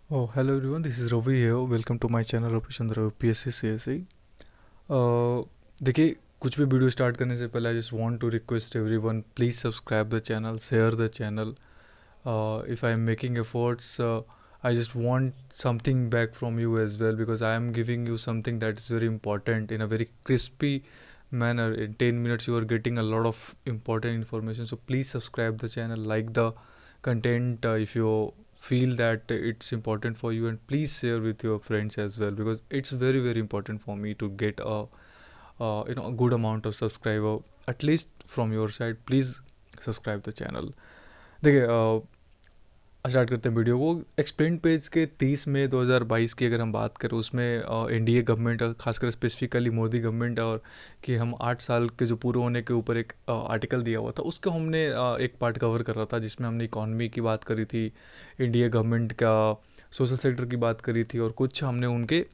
Oh, hello everyone. This is Ravi here. Welcome to my channel Ravi Chandra UPSC CSI. देखिए कुछ भी video start करने से पहले I just want to request everyone please subscribe the channel share the channel if I am making efforts I just want something back from you as well because I am giving you something that is very important in a very crispy manner. In 10 minutes you are getting a lot of important information, so please subscribe the channel, like the content if you feel that it's important for you, and please share with your friends as well because it's very very important for me to get a good amount of subscriber at least from your side. Please subscribe the channel. देखिए start करते हैं video को. Explain page के 30 मई 2022 की अगर हम बात करें उसमें एनडीए गवर्नमेंट और खासकर स्पेसिफिकली मोदी गवर्नमेंट और कि हम 8 साल के जो पूरे होने के ऊपर एक आर्टिकल दिया हुआ था उसको हमने एक पार्ट कवर कर रहा था जिसमें हमने इकॉनमी की बात करी थी, इंडिया गवर्नमेंट का सोशल सेक्टर की बात करी थी और कुछ हमने उनके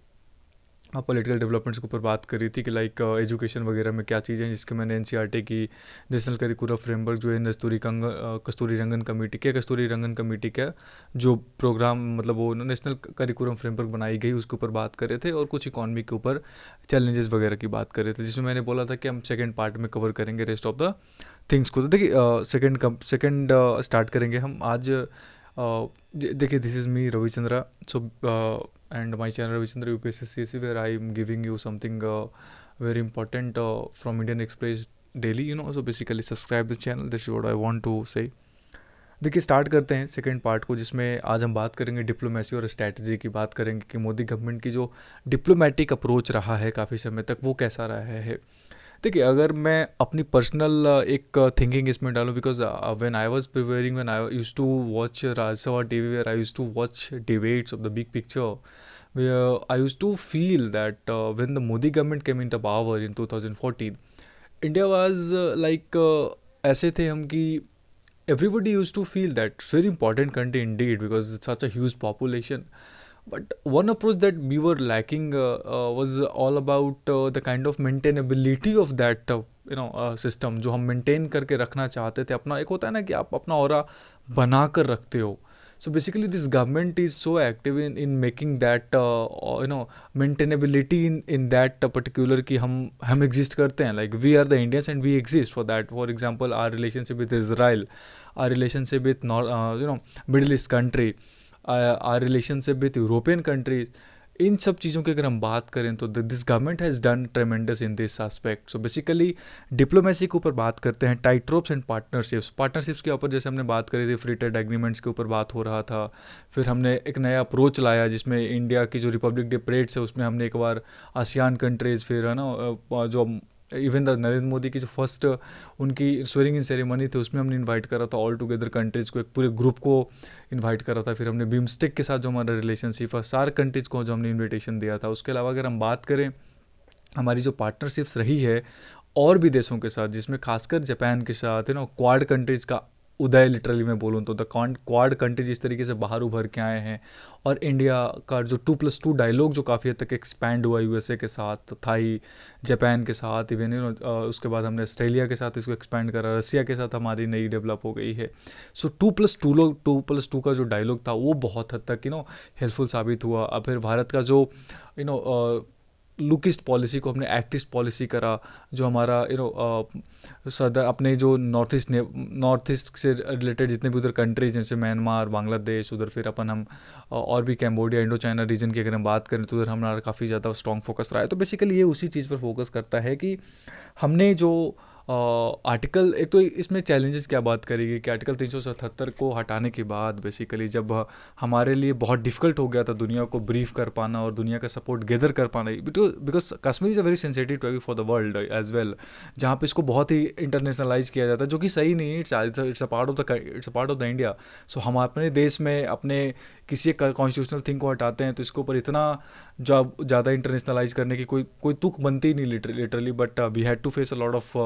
पॉलिटिकल डेवलपमेंट्स के ऊपर बात करी थी कि लाइक एजुकेशन वगैरह में क्या चीज़ें हैं जिसके मैंने एनसीईआरटी की नेशनल करिकुलम फ्रेमवर्क जो है कस्तूरी रंगन कमेटी का जो प्रोग्राम मतलब वो नेशनल करिकुलम फ्रेमवर्क बनाई गई उसके ऊपर बात कर रहे थे और कुछ इकॉनमी के ऊपर चैलेंजेस वगैरह की बात कर रहे थे जिसमें मैंने बोला था कि हम सेकेंड पार्ट में कवर करेंगे रेस्ट ऑफ द थिंग्स को. तो देखिए सेकेंड स्टार्ट करेंगे हम आज. देखिए this is me Ravichandra. So and my channel Ravichandra UPSC CSE where I am giving you something very important from Indian Express daily, so basically subscribe the channel. This is what I want to say. देखिए start करते हैं second part को जिसमें आज हम बात करेंगे diplomacy और स्ट्रैटेजी की बात करेंगे कि मोदी गवर्नमेंट की जो डिप्लोमेटिक अप्रोच रहा है काफ़ी समय तक वो कैसा रहा है. देखिए अगर मैं अपनी पर्सनल एक थिंकिंग इसमें डालूँ because when I was preparing when I used to watch Rajya Sabha TV where I used to watch debates of the big picture where I used to feel that when the Modi government came into power in 2014, India was ऐसे थे हम कि everybody used to feel that it's very important country indeed because it's such a huge population. But one approach that we were lacking was all about the kind of maintainability of that system जो हम maintain करके रखना चाहते थे. अपना एक होता है ना कि आप अपना ऑरा बना कर रखते हो. So basically this government is so active in making that maintainability in that particular कि हम exist करते हैं, like we are the Indians and we exist for that. For example our relationship with Israel, our relationship with Middle East country, our relationship with European countries. इन सब चीज़ों की अगर हम बात करें तो this government has done ट्रेमेंडस in this aspect. So basically diplomacy के ऊपर बात करते हैं, टाइट रोप्स एंड पार्टनरशिप्स के ऊपर जैसे हमने बात करी थी, फ्री ट्रेड एग्रीमेंट्स के ऊपर बात हो रहा था. फिर हमने एक नया अप्रोच लाया जिसमें इंडिया की जो रिपब्लिक डे परेड्स है उसमें हमने एक बार आसियान कंट्रीज़, फिर है ना जो इवन द नरेंद्र मोदी की जो फर्स्ट उनकी स्वेरिंग इन सेरेमनी थी उसमें हमने इनवाइट करा था ऑल टुगेदर कंट्रीज़ को, एक पूरे ग्रुप को इनवाइट करा था. फिर हमने बिम्स्टेक के साथ जो हमारा रिलेशनशिप है सारे कंट्रीज़ को जो हमने इनविटेशन दिया था. उसके अलावा अगर हम बात करें हमारी जो पार्टनरशिप्स रही है और भी देशों के साथ जिसमें खासकर जापान के साथ क्वाड कंट्रीज़ का उदय, लिटरली मैं बोलूँ तो द क्वाड कंट्रीज इस तरीके से बाहर उभर के आए हैं. और इंडिया का जो 2+2 डायलॉग जो काफ़ी हद तक एक्सपैंड हुआ यूएसए के साथ, थाई, जापान के साथ, इवन उसके बाद हमने ऑस्ट्रेलिया के साथ इसको एक्सपैंड करा, रसिया के साथ हमारी नई डेवलप हो गई है. सो 2+2 का जो डायलॉग था वो बहुत हद तक हेल्पफुल साबित हुआ. अब फिर भारत का जो लुकिस्ट पॉलिसी को हमने एक्टिस्ट पॉलिसी करा, जो हमारा सदर अपने जो नॉर्थ ईस्ट से रिलेटेड जितने भी उधर कंट्रीज जैसे म्यांमार, बांग्लादेश, उधर फिर हम और भी कैम्बोडिया, इंडो चाइना रीजन की अगर हम बात करें तो उधर हमारा काफ़ी ज़्यादा स्ट्रॉन्ग फोकस रहा है. तो बेसिकली ये उसी चीज़ पर फोकस करता है कि हमने जो आर्टिकल, एक तो इसमें चैलेंजेस क्या बात करेगी कि आर्टिकल 377 को हटाने के बाद बेसिकली जब हमारे लिए बहुत डिफ़िकल्ट हो गया था दुनिया को ब्रीफ कर पाना और दुनिया का सपोर्ट गैदर कर पाना, because Kashmir is a very sensitive topic for the world as well, जहाँ पे इसको बहुत ही इंटरनेशनलाइज किया जाता है जो कि सही नहीं है. It's a part of the India. So हम अपने देश में अपने किसी कॉन्स्टिट्यूशनल थिंग को हटाते हैं तो इसके ऊपर इतना ज़्यादा इंटरनेशनलाइज करने की कोई तुक बनती ही नहीं literally. But we had to face a lot of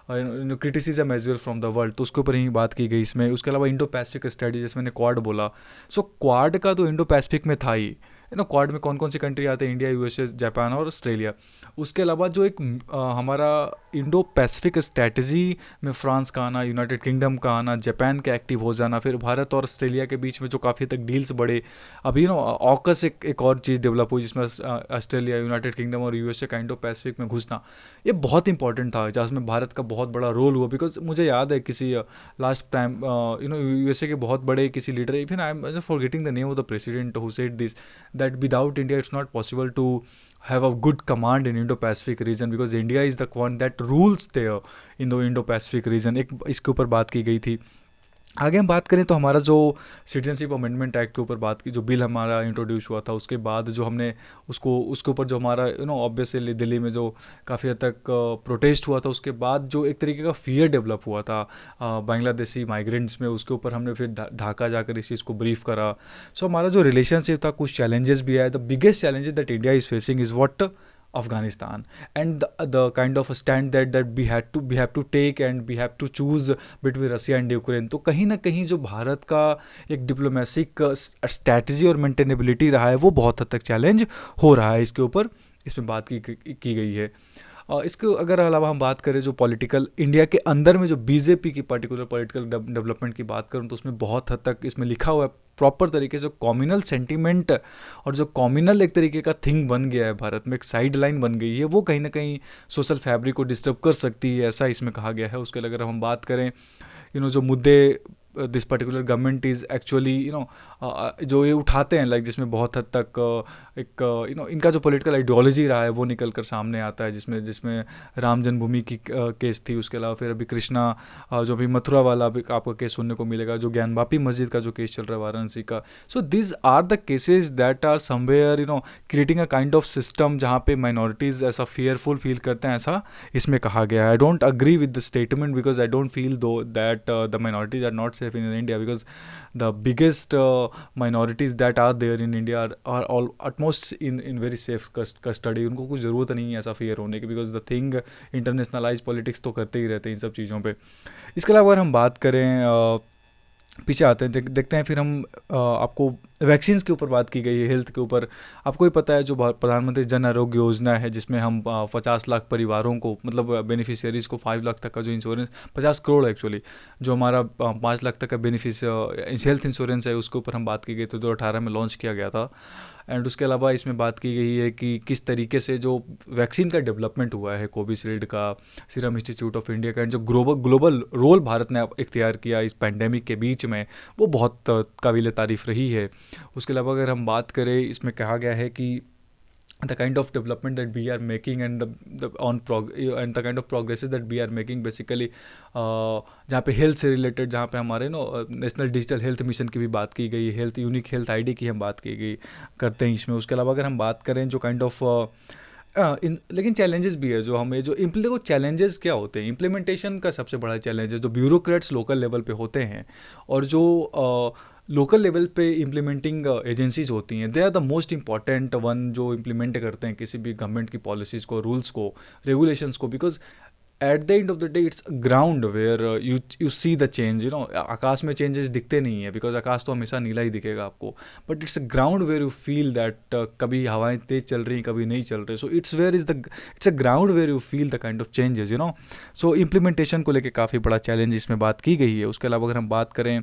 criticism as well from the world, तो उसके ऊपर ही बात की गई इसमें। उसके अलावा इंडो पैसिफिक स्ट्रेटजी, जैसे मैंने क्वाड बोला, सो क्वाड का तो इंडो पैसिफिक में था ही, क्वाड में कौन कौन सी कंट्री आते हैं, इंडिया, यूएसए, जापान और ऑस्ट्रेलिया। उसके अलावा जो एक हमारा इंडो पैसिफिक स्ट्रैटेजी में फ्रांस का आना, यूनाइटेड किंगडम का आना, जापान का एक्टिव हो जाना, फिर भारत और ऑस्ट्रेलिया के बीच में जो काफ़ी तक डील्स बढ़े। अभी ऑकस एक और चीज़ डेवलप हुई जिसमें ऑस्ट्रेलिया, यूनाइटेड किंगडम और यूएसए का इंडो पैसिफिक में घुसना, ये बहुत इंपॉर्टेंट था, जिसमें भारत का बहुत बड़ा रोल हुआ। बिकॉज मुझे याद है किसी लास्ट टाइम यूएसए के बहुत बड़े किसी leader, even I am forgetting the name of the president who said this, that without India it's not possible to have a good command in Indo-Pacific region, because India is the one that rules there in the Indo-Pacific region। एक इसके ऊपर बात की गई थी। आगे हम बात करें तो हमारा जो सिटीजनशिप अमेंडमेंट एक्ट के ऊपर बात की, जो बिल हमारा इंट्रोड्यूस हुआ था, उसके बाद जो हमने उसके ऊपर जो हमारा ऑब्वियसली दिल्ली में जो काफ़ी हद तक प्रोटेस्ट हुआ था, उसके बाद जो एक तरीके का फियर डेवलप हुआ था बांग्लादेशी माइग्रेंट्स में, उसके ऊपर हमने फिर ढाका जाकर इस चीज़ को ब्रीफ करा। सो हमारा जो रिलेशनशिप था, कुछ चैलेंजेस भी आए। The biggest challenges that India is facing is what Afghanistan, and the kind of a stand that we have to take, and we have to choose between Russia and Ukraine। तो कहीं ना कहीं जो भारत का एक diplomatic strategy और maintainability रहा है, वो बहुत हद तक चैलेंज हो रहा है। इसके ऊपर इसमें बात की गई है। इसके अगर अलावा हम बात करें जो पॉलिटिकल इंडिया के अंदर में जो बीजेपी की पर्टिकुलर पॉलिटिकल डेवलपमेंट की बात करूँ, तो उसमें बहुत हद तक इसमें लिखा हुआ है प्रॉपर तरीके से, कॉम्युनल सेंटीमेंट और जो कॉम्युनल एक तरीके का थिंग बन गया है भारत में, एक साइड लाइन बन गई है, वो कहीं ना कहीं सोशल फैब्रिक को डिस्टर्ब कर सकती है, ऐसा इसमें कहा गया है। उसके अगर हम बात करें जो मुद्दे this particular government is actually जो ये उठाते हैं, लाइक जिसमें बहुत हद तक एक इनका जो पॉलिटिकल आइडियोलॉजी रहा है वो निकल कर सामने आता है, जिसमें राम जन्मभूमि की केस थी। उसके अलावा फिर अभी कृष्णा जो अभी मथुरा वाला अभी आपका केस सुनने को मिलेगा, जो ज्ञानवापी मस्जिद का जो केस चल रहा है वाराणसी का। So this are the cases that are somewhere creating a kind of system जहाँ पे माइनॉरिटीज़ ऐसा फियरफुल फील करते हैं, ऐसा इसमें कहा गया है। I don't agree with the statement, because I don't feel though that the minorities are not safe in India, because the biggest minorities that are there in India are all utmost in very safe custody। उनको कुछ ज़रूरत नहीं है ऐसा fear होने की, because the thing internationalise politics तो करते ही रहते हैं इन सब चीज़ों पे। इसके अलावा अगर हम बात करें पीछे आते हैं, देखते हैं फिर हम आपको वैक्सीन्स के ऊपर बात की गई है, हेल्थ के ऊपर। आपको ही पता है जो प्रधानमंत्री जन आरोग्य योजना है, जिसमें हम 50 लाख परिवारों को, मतलब बेनिफिशियरीज़ को 5 लाख तक का जो इंश्योरेंस, 50 करोड़ एक्चुअली, जो हमारा 5 लाख तक का हेल्थ इंश्योरेंस है, उसके ऊपर हम बात की गई। तो 2018 में लॉन्च किया गया था। एंड उसके अलावा इसमें बात की गई है कि किस तरीके से जो वैक्सीन का डेवलपमेंट हुआ है, कोविशील्ड का, सीरम इंस्टीट्यूट ऑफ इंडिया का, एंड जो ग्लोबल रोल भारत ने इख्तियार किया इस पैंडेमिक के बीच में, वो बहुत काबिल तारीफ़ रही है। उसके अलावा अगर हम बात करें, इसमें कहा गया है कि the kind of development that we are making and and the kind of progresses that we are making basically जहाँ पे हेल्थ से रिलेटेड, जहाँ पे हमारे नेशनल डिजिटल हेल्थ मिशन की भी बात की गई, हेल्थ यूनिक हेल्थ आईडी की हम बात की गई करते हैं इसमें। उसके अलावा अगर हम बात करें जो काइंड ऑफ लेकिन चैलेंजेस भी है जो हमें, जो देखो चैलेंजेस क्या होते हैं, इम्प्लीमेंटेशन का सबसे बड़ा चैलेंज है जो ब्यूरोक्रेट्स लोकल लेवल पे होते हैं, और जो लोकल लेवल पे इम्प्लीमेंटिंग एजेंसीज होती हैं, they are the most important one जो इम्प्लीमेंट करते हैं किसी भी गवर्नमेंट की पॉलिसीज़ को, रूल्स को, रेगुलेशंस को। Because at the end of the day it's ground where you see the change. आकाश में चेंजेस दिखते नहीं है, बिकॉज आकाश तो हमेशा नीला ही दिखेगा आपको, but it's a ground where you feel that कभी हवाएं तेज चल रही, कभी नहीं चल रही। So it's a ground where you feel the kind of changes. So implementation को लेकर काफ़ी बड़ा चैलेंज इसमें बात की गई है। उसके अलावा अगर हम बात करें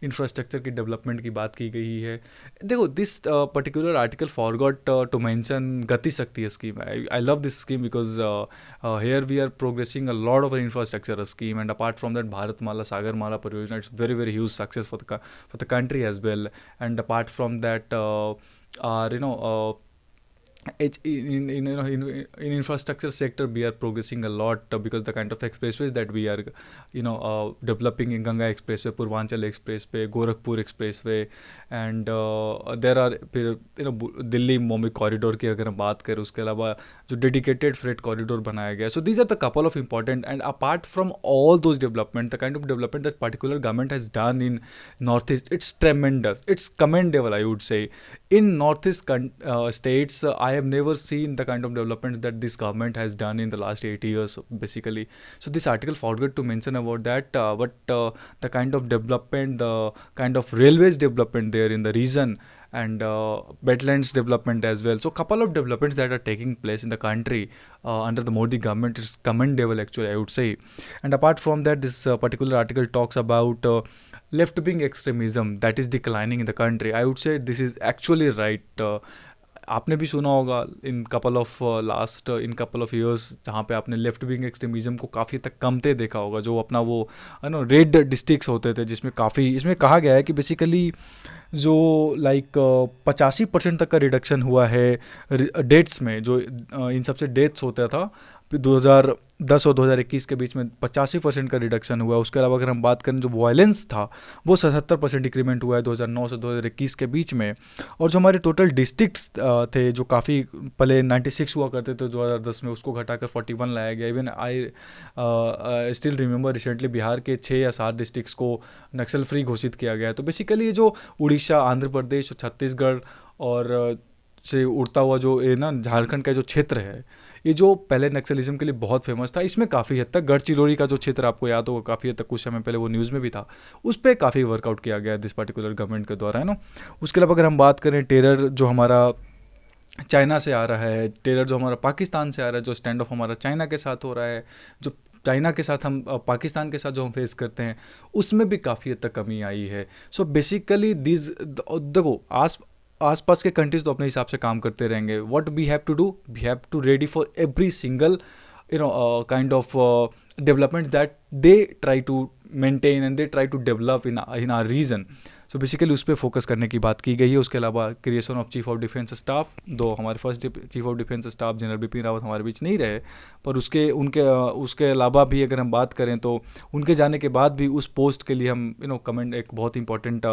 इंफ्रास्ट्रक्चर की डेवलपमेंट की बात की गई है। देखो this particular article forgot to mention Gati Shakti scheme. I love this scheme because here we are progressing a lot of infrastructure scheme, and apart from that Bharatmala Sagarmala Pariyojana, it's very very huge success for the country as well. And apart from that in infrastructure sector we are progressing a lot because the kind of expressways that we are developing in Ganga Expressway, Purvanchal Expressway, Gorakhpur Expressway, and there are फिर Delhi Mumbai corridor की अगर हम बात करें, उसके अलावा जो dedicated freight corridor बनाया गया। So these are the couple of important, and apart from all those development, the kind of development that particular government has done in north east, it's tremendous, it's commendable, I would say. In northeast states, I have never seen the kind of development that this government has done in the last 8 years basically. So this article forgot to mention about that, the kind of development, the kind of railways development there in the region, and wetlands development as well. So couple of developments that are taking place in the country under the Modi government is commendable actually, I would say. And apart from that, this particular article talks about left-wing extremism that is declining in the country. I would say this is actually right. आपने भी सुना होगा in couple of years जहाँ पे आपने left wing extremism को काफ़ी तक कमते देखा होगा, जो अपना वो रेड डिस्ट्रिक्ट्स होते थे, जिसमें काफ़ी इसमें कहा गया है कि बेसिकली जो लाइक 85% तक का रिडक्शन हुआ है डेट्स में, जो इन सबसे डेथ्स होता था 2010 और 2021 के बीच में 85% का रिडक्शन हुआ है। उसके अलावा अगर हम बात करें, जो वायलेंस था वो 77% डिक्रीमेंट हुआ है 2009 से 2021 के बीच में। और जो हमारे टोटल डिस्ट्रिक्ट्स थे, जो काफ़ी पहले 96 हुआ करते थे 2010 में, उसको घटाकर 41 लाया गया। Even I still remember recently Bihar के 6 या 7 डिस्ट्रिक्ट्स को नक्सल फ्री घोषित किया गया है। तो बेसिकली ये जो उड़ीसा, आंध्र प्रदेश, छत्तीसगढ़ और से उड़ता हुआ जो ये ना झारखंड का जो क्षेत्र है, ये जो पहले नक्सलिज्म के लिए बहुत फेमस था, इसमें काफ़ी हद तक गढ़चिरौली का जो क्षेत्र आपको याद होगा, काफ़ी हद तक कुछ समय पहले वो न्यूज़ में भी था, उस पर काफ़ी वर्कआउट किया गया दिस पर्टिकुलर गवर्नमेंट के द्वारा, है ना। उसके अलावा अगर हम बात करें टेरर जो हमारा चाइना से आ रहा है, टेरर जो हमारा पाकिस्तान से आ रहा है, जो स्टैंड ऑफ हमारा चाइना के साथ हो रहा है, जो चाइना के साथ हम पाकिस्तान के साथ जो हम फेस करते हैं, उसमें भी काफ़ी हद तक कमी आई है। सो बेसिकली देखो आसपास के कंट्रीज तो अपने हिसाब से काम करते रहेंगे। What we have to do, we have to ready for every single kind of development that they try to maintain and they try to develop in our region. So basically उस पर focus करने की बात की गई है। उसके अलावा creation of chief of defence staff, दो हमारे first chief of defence staff general Bipin Rawat हमारे बीच नहीं रहे, पर उसके अलावा भी अगर हम बात करें तो उनके जाने के बाद भी उस पोस्ट के लिए हम कमेंट, एक बहुत इंपॉर्टेंट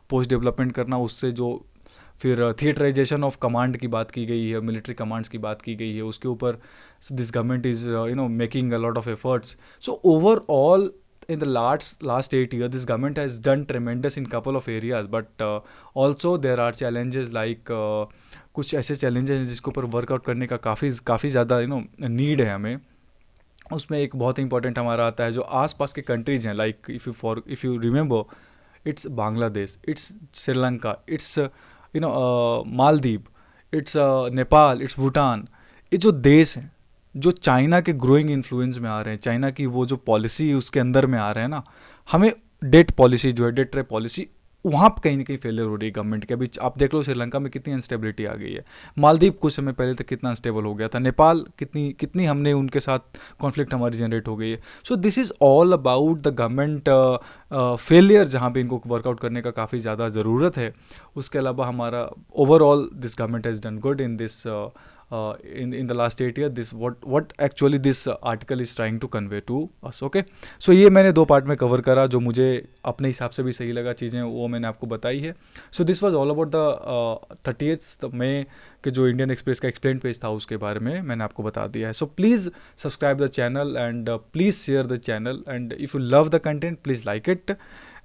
पोस्ट डेवलपमेंट करना, उससे जो फिर थिएटराइजेशन ऑफ कमांड की बात की गई है, मिलिट्री कमांड्स की बात की गई है, उसके ऊपर this government is making a lot of efforts. So overall in the last 8 years this government has done tremendous in couple of areas, but also there are challenges like कुछ ऐसे challenges हैं जिसके ऊपर वर्कआउट करने का काफ़ी ज़्यादा need है हमें। उसमें एक बहुत इंपॉर्टेंट हमारा आता है जो आसपास के कंट्रीज़ हैं, like if you remember it's Bangladesh, it's Sri Lanka, it's Maldives, it's Nepal, it's Bhutan. ये जो देश हैं जो चाइना के ग्रोइंग इन्फ्लुएंस में आ रहे हैं, चाइना की वो जो पॉलिसी उसके अंदर में आ रहे हैं ना, हमें डेट पॉलिसी जो है, डेट ट्रैप पॉलिसी, वहाँ पर कहीं ना कहीं फेलियर हो रही है गवर्नमेंट के। अभी आप देख लो श्रीलंका में कितनी अनस्टेबिलिटी आ गई है, मालदीव कुछ समय पहले तक कितना अनस्टेबल हो गया था, नेपाल कितनी हमने उनके साथ कॉन्फ्लिक्ट हमारी जनरेट हो गई है। So this is all about the government failure, जहाँ पे इनको वर्कआउट करने का काफ़ी ज़्यादा ज़रूरत है। उसके अलावा हमारा overall this government has done good in this in the last 8 years. This what actually this article is trying to convey to us. Okay, so ये मैंने 2 पार्ट में कवर करा, जो मुझे अपने हिसाब से भी सही लगा, चीज़ें वो मैंने आपको बताई है। So this was all about the 30th मई के जो इंडियन एक्सप्रेस का एक्सप्लेन पेज था, उसके बारे में मैंने आपको बता दिया है। So please subscribe the channel and please share the channel, and if you love the content please like it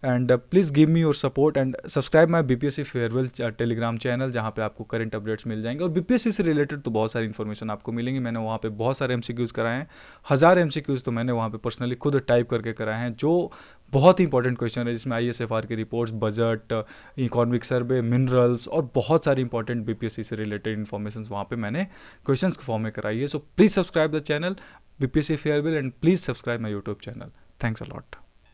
and please give me your support and subscribe my BPSC farewell Telegram channel, जहाँ पे आपको current updates मिल जाएंगे और BPSC से related तो बहुत सारी information आपको मिलेंगी। मैंने वहाँ पे बहुत सारे एमसीक्यूज़ कराए हैं, 1000 एमसीक्यूज़ तो मैंने वहाँ पे पर्सनली खुद टाइप करके कराए हैं, जो बहुत ही इंपॉर्टेंट क्वेश्चन है, जिसमें ISFR की reports, budget, economic survey, minerals और बहुत सारी इंपॉर्टेंट बीपीएससी से रिलेटेड इन्फॉर्मेशन वहाँ पे मैंने क्वेश्चंस के फॉर्म में कराई है। So please subscribe the channel BPSC farewell and please subscribe my YouTube channel. Thanks a lot.